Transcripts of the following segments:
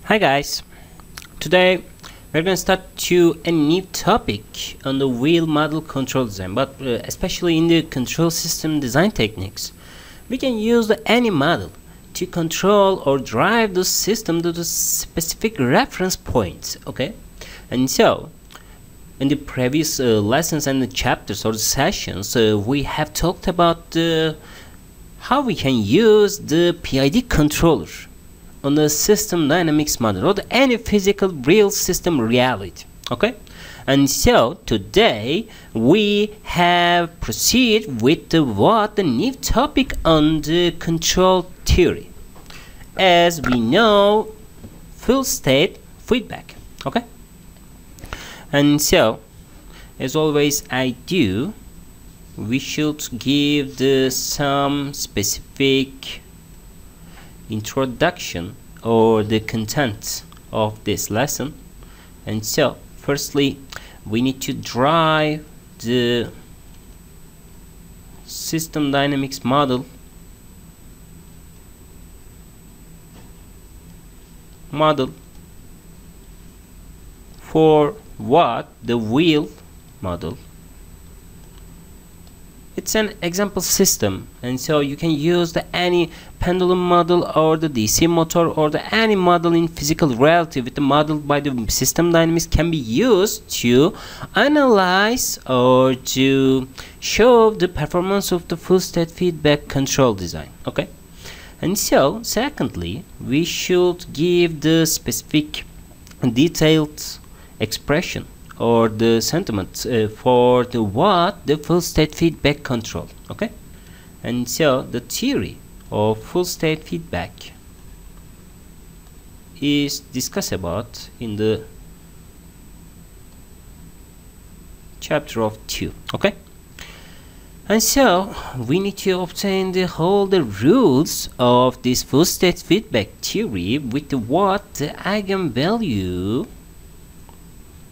Hi guys, today we're going to start to a new topic on the wheel model control design, but especially in the control system design techniques. We can use any model to control or drive the system to the specific reference points, okay? And so in the previous lessons and the chapters or the sessions, we have talked about how we can use the PID controller on the system dynamics model or any physical real system reality, okay? And so today we have proceed with the new topic on the control theory. As we know, full state feedback, okay? And so as always I do, we should give some specific introduction or the content of this lesson. And so firstly we need to drive the system dynamics model for what the wheel model. It's an example system, and so you can use any pendulum model or the DC motor or any model in physical reality with the model by the system dynamics can be used to analyze or to show the performance of the full state feedback control design, okay? And so secondly we should give the specific detailed expression or the sentiment for the full state feedback control, okay? And so the theory of full state feedback is discussed about in the chapter of 2, okay? And so we need to obtain the rules of this full state feedback theory with the eigenvalue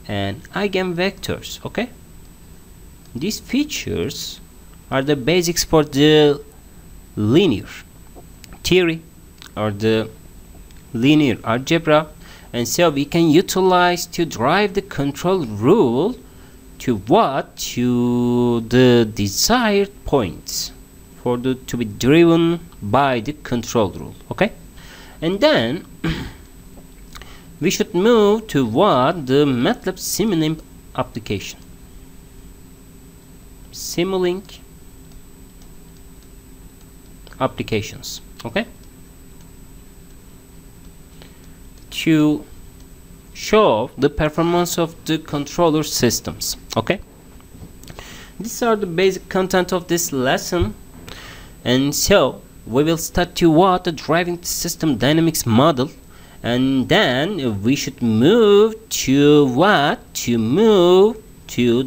and eigenvectors, okay? These features are the basics for the linear theory or the linear algebra, and so we can utilize to drive the control rule to the desired points for to be driven by the control rule, okay? And then we should move to the MATLAB Simulink application. Simulink applications, okay? To show the performance of the controller systems, okay? These are the basic content of this lesson, and so we will start to the driving the system dynamics model. And then we should move to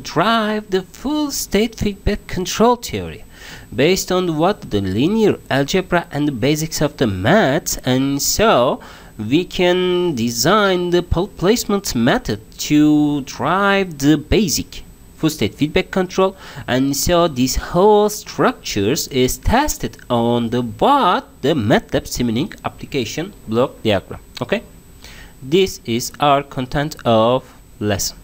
drive the full state feedback control theory based on the linear algebra and the basics of the maths. And so we can design the pole placement method to drive the basic full state feedback control. And so this whole structures is tested on the MATLAB Simulink application block diagram, okay? This is our content of lesson.